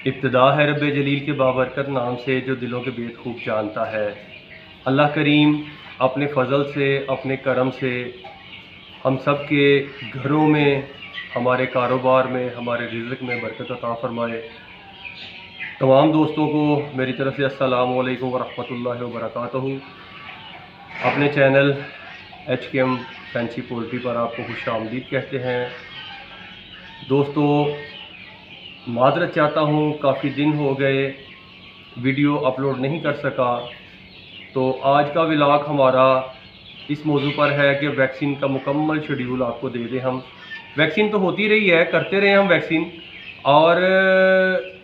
इब्तिदा है रब जलील के बाबरकत नाम से जो दिलों के बेद खूब जानता है। अल्लाह करीम अपने फ़ज़ल से, अपने करम से हम सब के घरों में, हमारे कारोबार में, हमारे रिज़्क़ में बरकत अता फ़रमाए। तमाम दोस्तों को मेरी तरफ़ से अस्सलामु अलैकुम वरहमतुल्लाहि वबरकातुहू। अपने चैनल HKM फैंसी पोल्ट्री पर आपको खुशामदीद कहते हैं। दोस्तों, माज़रत चाहता हूँ, काफ़ी दिन हो गए वीडियो अपलोड नहीं कर सका। तो आज का व्लॉग हमारा इस मौजू पर है कि वैक्सीन का मुकम्मल शेड्यूल आपको दे दें। हम वैक्सीन तो होती रही है, करते रहे हम वैक्सीन, और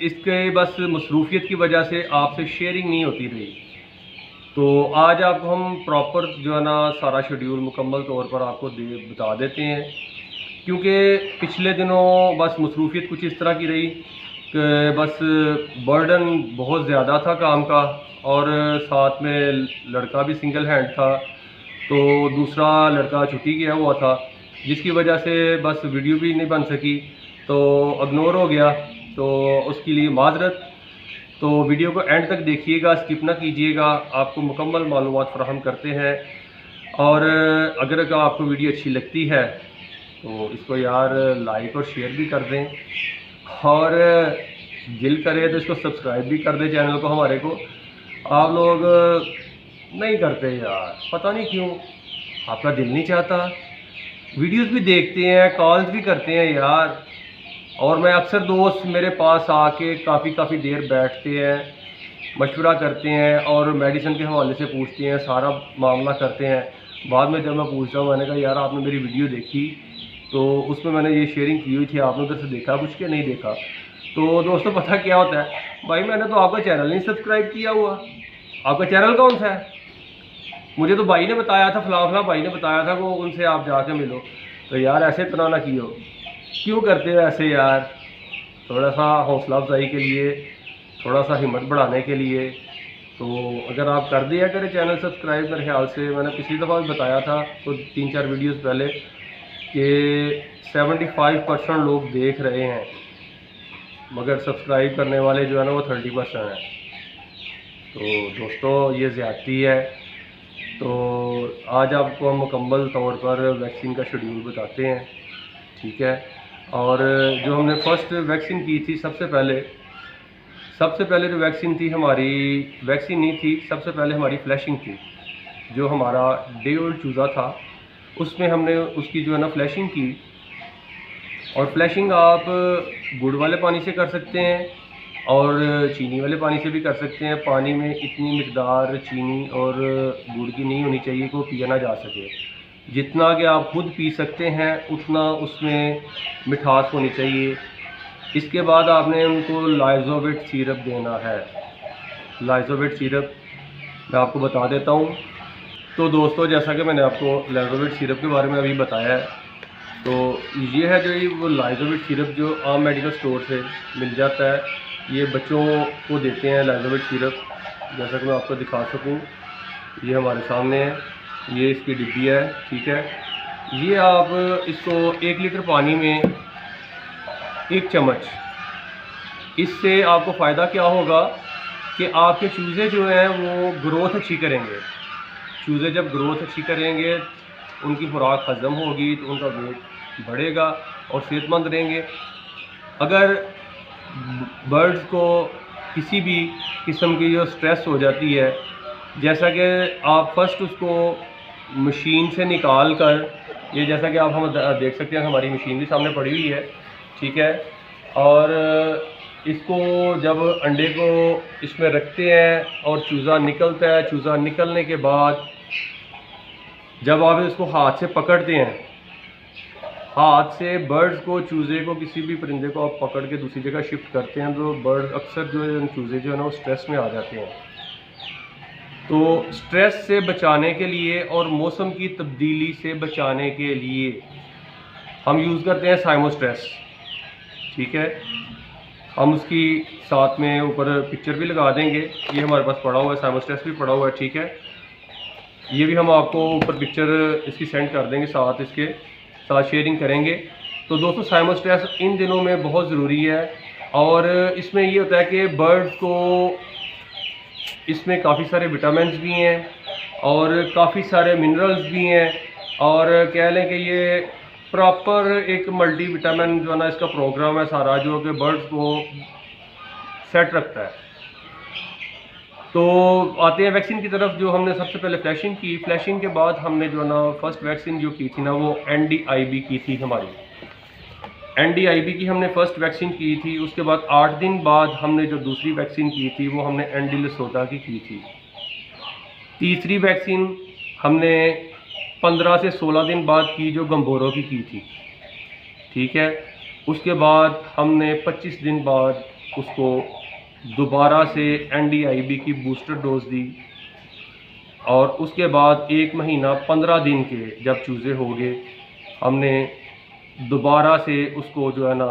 इसके बस मसरूफियत की वजह से आपसे शेयरिंग नहीं होती रही। तो आज आपको हम प्रॉपर जो है ना सारा शेड्यूल मुकम्मल तौर पर आपको बता देते हैं, क्योंकि पिछले दिनों बस मसरूफियत कुछ इस तरह की रही कि बस बर्डन बहुत ज़्यादा था काम का, और साथ में लड़का भी सिंगल हैंड था, तो दूसरा लड़का छुट्टी गया हुआ था, जिसकी वजह से बस वीडियो भी नहीं बन सकी, तो इग्नोर हो गया। तो उसके लिए माज़रत। तो वीडियो को एंड तक देखिएगा, स्किप ना कीजिएगा, आपको मुकम्मल मालूमात फराहम करते हैं। और अगर आपको वीडियो अच्छी लगती है तो इसको यार लाइक और शेयर भी कर दें, और दिल करे तो इसको सब्सक्राइब भी कर दें चैनल को हमारे को। आप लोग नहीं करते यार, पता नहीं क्यों, आपका दिल नहीं चाहता। वीडियोस भी देखते हैं, कॉल्स भी करते हैं यार, और मैं अक्सर दोस्त मेरे पास आके काफ़ी देर बैठते हैं, मशवरा करते हैं और मेडिसिन के हवाले से पूछते हैं, सारा मामला करते हैं। बाद में जब मैं पूछता हूँ, मैंने कहा यार आपने मेरी वीडियो देखी तो उसमें मैंने ये शेयरिंग की हुई थी, आपने उधर से देखा कुछ के नहीं देखा। तो दोस्तों पता क्या होता है, भाई मैंने तो आपका चैनल नहीं सब्सक्राइब किया हुआ। आपका चैनल कौन सा है? मुझे तो भाई ने बताया था, फला भाई ने बताया था, वो उनसे आप जाके मिलो। तो यार ऐसे इतना ना कियो, क्यों करते हो ऐसे यार? थोड़ा सा हौसला अफजाई के लिए, थोड़ा सा हिम्मत बढ़ाने के लिए, तो अगर आप कर दिया करें चैनल सब्सक्राइब। मेरे ख्याल से मैंने पिछली दफ़ा भी बताया था, तो 3-4 वीडियोस पहले, कि 75% लोग देख रहे हैं, मगर सब्सक्राइब करने वाले जो है ना वो 30% हैं। तो दोस्तों ये ज़्यादती है। तो आज आपको हम मुकम्मल तौर पर वैक्सीन का शेड्यूल बताते हैं, ठीक है। और जो हमने फ़र्स्ट वैक्सीन की थी, सबसे पहले जो वैक्सीन थी हमारी, वैक्सीन नहीं थी, सबसे पहले हमारी फ्लैशिंग थी। जो हमारा डे ओल्ड चूज़ा था, उसमें हमने उसकी जो है ना फ्लैशिंग की। और फ्लैशिंग आप गुड़ वाले पानी से कर सकते हैं और चीनी वाले पानी से भी कर सकते हैं। पानी में इतनी मिकदार चीनी और गुड़ की नहीं होनी चाहिए कि वो पिया ना जा सके। जितना कि आप खुद पी सकते हैं उतना उसमें मिठास होनी चाहिए। इसके बाद आपने उनको लाइजोविट सिरप देना है। लाइजोविट सिरप मैं आपको बता देता हूँ। तो दोस्तों जैसा कि मैंने आपको लाइजोविट सिरप के बारे में अभी बताया है, तो ये है जो ये वो लाइजोविट सिरप जो आम मेडिकल स्टोर से मिल जाता है। ये बच्चों को देते हैं लाइजोविट सिरप, जैसा कि मैं आपको दिखा सकूं। ये हमारे सामने है, ये इसकी डिब्बी है, ठीक है। ये आप इसको 1 लीटर पानी में 1 चम्मच, इससे आपको फ़ायदा क्या होगा कि आपके चूज़े जो हैं वो ग्रोथ अच्छी करेंगे। चूज़े जब ग्रोथ अच्छी करेंगे, उनकी खुराक हज़म होगी, तो उनका वेट बढ़ेगा और सेहतमंद रहेंगे। अगर बर्ड्स को किसी भी किस्म की जो स्ट्रेस हो जाती है, जैसा कि आप फर्स्ट उसको मशीन से निकाल कर, ये जैसा कि आप हम देख सकते हैं, हमारी मशीन भी सामने पड़ी हुई है, ठीक है। और इसको जब अंडे को इसमें रखते हैं और चूज़ा निकलता है, चूज़ा निकलने के बाद जब आप इसको हाथ से पकड़ते हैं, हाथ से बर्ड्स को, चूज़े को, किसी भी परिंदे को आप पकड़ के दूसरी जगह शिफ्ट करते हैं, तो बर्ड अक्सर जो है चूज़े जो है ना वो स्ट्रेस में आ जाते हैं। तो स्ट्रेस से बचाने के लिए और मौसम की तब्दीली से बचाने के लिए हम यूज़ करते हैं साइमोस्ट्रेस, ठीक है। हम उसकी साथ में ऊपर पिक्चर भी लगा देंगे, ये हमारे पास पड़ा हुआ है, साइमोस्ट्रेस भी पड़ा हुआ है, ठीक है। ये भी हम आपको ऊपर पिक्चर इसकी सेंड कर देंगे, साथ इसके साथ शेयरिंग करेंगे। तो दोस्तों साइमोस्ट्रेस इन दिनों में बहुत ज़रूरी है, और इसमें ये होता है कि बर्ड्स को इसमें काफ़ी सारे विटामिन्स भी हैं और काफ़ी सारे मिनरल्स भी हैं, और कह लें कि ये प्रॉपर एक मल्टी विटामिन जो है ना इसका प्रोग्राम है सारा, जो कि बर्ड्स को सेट रखता है। तो आते हैं वैक्सीन की तरफ। जो हमने सबसे पहले फ्लैशिंग की, फ्लैशिंग के बाद हमने जो है ना फर्स्ट वैक्सीन जो की थी ना वो NDIB की थी हमारी। NDIB की हमने फर्स्ट वैक्सीन की थी। उसके बाद 8 दिन बाद हमने जो दूसरी वैक्सीन की थी वो हमने एंडी लेसोटा की थी। तीसरी वैक्सीन हमने 15 से 16 दिन बाद की जो गंबोरो की थी, ठीक है। उसके बाद हमने 25 दिन बाद उसको दोबारा से NDIB की बूस्टर डोज दी, और उसके बाद 1 महीना 15 दिन के जब चूज़े हो गए हमने दोबारा से उसको जो है ना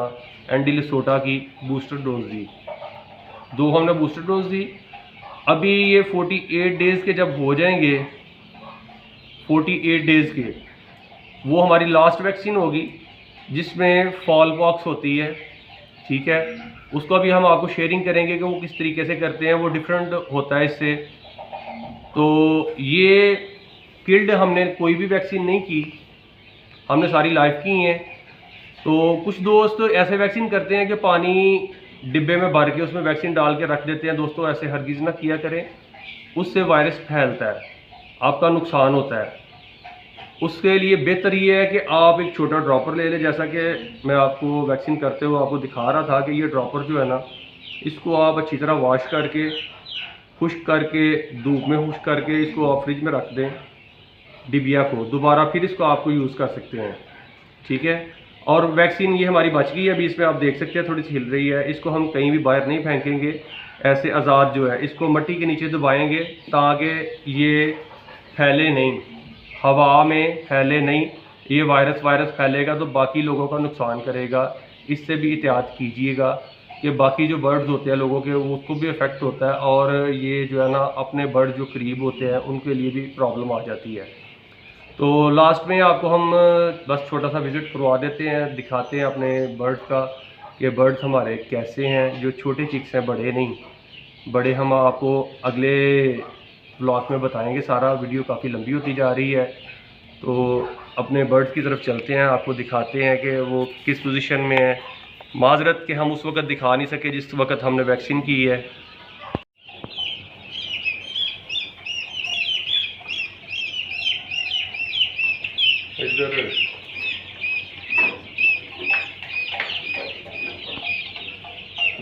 एंडी लेसोटा की बूस्टर डोज दी। 2 हमने बूस्टर डोज दी। अभी ये 48 डेज़ के जब हो जाएंगे, 48 डेज़ के, वो हमारी लास्ट वैक्सीन होगी जिसमें फॉल पॉक्स होती है, ठीक है। उसको भी हम आपको शेयरिंग करेंगे कि वो किस तरीके से करते हैं, वो डिफरेंट होता है इससे। तो ये किल्ड हमने कोई भी वैक्सीन नहीं की, हमने सारी लाइव की हैं। तो कुछ दोस्त ऐसे वैक्सीन करते हैं कि पानी डिब्बे में भर के उसमें वैक्सीन डाल के रख देते हैं। दोस्तों ऐसे हरगिज़ ना किया करें, उससे वायरस फैलता है, आपका नुकसान होता है। उसके लिए बेहतर ये है कि आप एक छोटा ड्रॉपर ले लें, जैसा कि मैं आपको वैक्सीन करते हुए आपको दिखा रहा था कि ये ड्रॉपर जो है ना इसको आप अच्छी तरह वॉश करके खुश्क करके धूप में खुश्क करके इसको आप फ्रिज में रख दें, डिबिया को दोबारा फिर इसको आपको यूज़ कर सकते हैं, ठीक है। और वैक्सीन ये हमारी बच गई है अभी, इसमें आप देख सकते हैं थोड़ी सी हिल रही है। इसको हम कहीं भी बाहर नहीं फेंकेंगे, ऐसे आज़ाद जो है इसको मट्टी के नीचे दबाएंगे ताकि ये फैले नहीं, हवा में फैले नहीं। ये वायरस फैलेगा तो बाकी लोगों का नुकसान करेगा। इससे भी एहतियात कीजिएगा कि बाकी जो बर्ड्स होते हैं लोगों के, उसको भी इफ़ेक्ट होता है, और ये जो है ना अपने बर्ड जो करीब होते हैं उनके लिए भी प्रॉब्लम आ जाती है। तो लास्ट में आपको हम बस छोटा सा विज़िट करवा देते हैं, दिखाते हैं अपने बर्ड्स का कि बर्ड्स हमारे कैसे हैं। जो छोटे चिक्स हैं, बड़े नहीं, बड़े हम आपको अगले ब्लॉग में बताएंगे। सारा वीडियो काफ़ी लंबी होती जा रही है, तो अपने बर्ड्स की तरफ चलते हैं, आपको दिखाते हैं कि वो किस पोजीशन में है। माजरत कि हम उस वक़्त दिखा नहीं सके जिस वक़्त हमने वैक्सीन की है।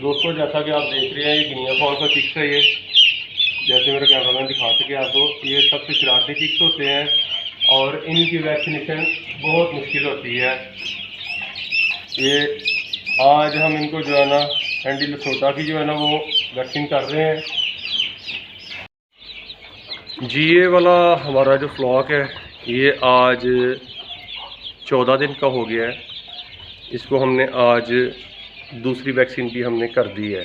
दोस्तों जैसा कि आप देख रहे हैं ये गिनिया फॉल का चिक्स है। ये जैसे मेरे कैमरा मैन दिखा सके आपको, ये सबसे शरारती चिक्स होते हैं और इनकी वैक्सीनेशन बहुत मुश्किल होती है। ये आज हम इनको जो है ना एंडी लेसोटा की जो है ना वो वैक्सीन कर रहे हैं जी। ये वाला हमारा जो फ्लॉक है ये आज 14 दिन का हो गया है। इसको हमने आज दूसरी वैक्सीन भी हमने कर दी है,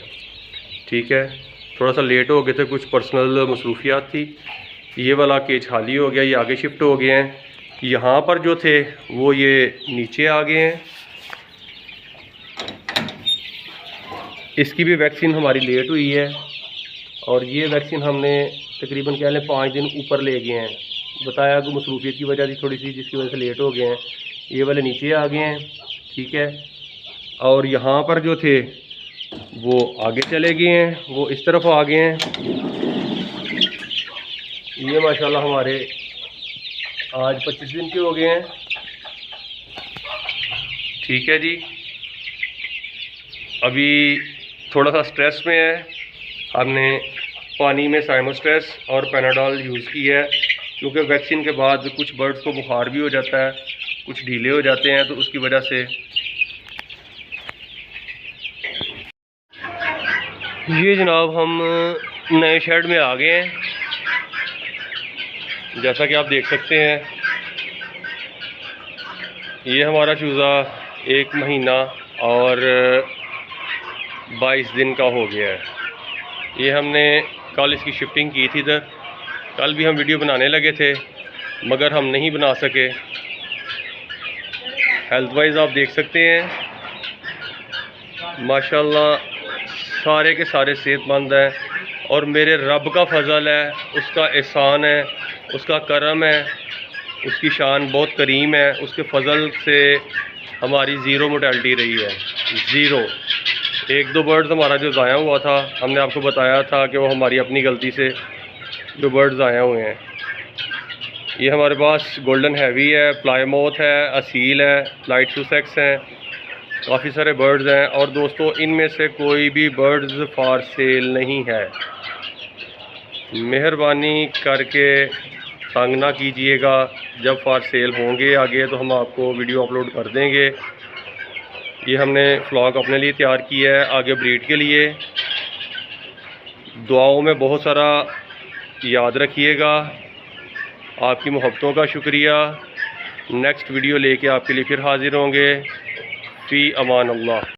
ठीक है। थोड़ा सा लेट हो गए थे, कुछ पर्सनल मसरूफियात थी। ये वाला केज खाली हो गया, ये आगे शिफ्ट हो गए हैं। यहाँ पर जो थे वो ये नीचे आ गए हैं। इसकी भी वैक्सीन हमारी लेट हुई है, और ये वैक्सीन हमने तकरीबन कह लें 5 दिन ऊपर ले गए हैं। बताया कि मसरूफियत की वजह थी थोड़ी सी, जिसकी वजह से लेट हो गए हैं। ये वाले नीचे आ गए हैं, ठीक है। और यहाँ पर जो थे वो आगे चले गए हैं, वो इस तरफ आ गए हैं। ये माशाल्लाह हमारे आज 25 दिन के हो गए हैं, ठीक है जी। अभी थोड़ा सा स्ट्रेस में है, हमने पानी में साइमोस्ट्रेस और पैनाडोल यूज़ की है, क्योंकि वैक्सीन के बाद कुछ बर्ड्स को बुखार भी हो जाता है, कुछ ढीले हो जाते हैं, तो उसकी वजह से। ये जनाब हम नए शेड में आ गए हैं, जैसा कि आप देख सकते हैं। ये हमारा चूज़ा 1 महीना और 22 दिन का हो गया है। ये हमने कल इसकी शिफ्टिंग की थी इधर। कल भी हम वीडियो बनाने लगे थे मगर हम नहीं बना सके। हेल्थ वाइज आप देख सकते हैं माशाल्लाह सारे के सारे सेहतमंद हैं और मेरे रब का फ़ज़ल है, उसका एहसान है, उसका करम है, उसकी शान बहुत करीम है। उसके फ़ज़ल से हमारी ज़ीरो मोर्टेलिटी रही है, ज़ीरो। एक दो बर्ड्स हमारा जो ज़ाया हुआ था, हमने आपको बताया था कि वो हमारी अपनी गलती से जो बर्ड्स ज़ाया हुए हैं। ये हमारे पास गोल्डन हैवी है, प्लाईमाउथ है, असील है, लाइट सुसेक्स हैं, काफ़ी सारे बर्ड्स हैं। और दोस्तों इनमें से कोई भी बर्ड्स फॉर सेल नहीं है। मेहरबानी करके तंग ना कीजिएगा। जब फॉर सेल होंगे आगे तो हम आपको वीडियो अपलोड कर देंगे। ये हमने फ्लॉक अपने लिए तैयार किया है आगे ब्रीड के लिए। दुआओं में बहुत सारा याद रखिएगा। आपकी मोहब्बतों का शुक्रिया। नेक्स्ट वीडियो लेके आपके लिए फिर हाज़िर होंगे। फ़ी अमान अल्लाह।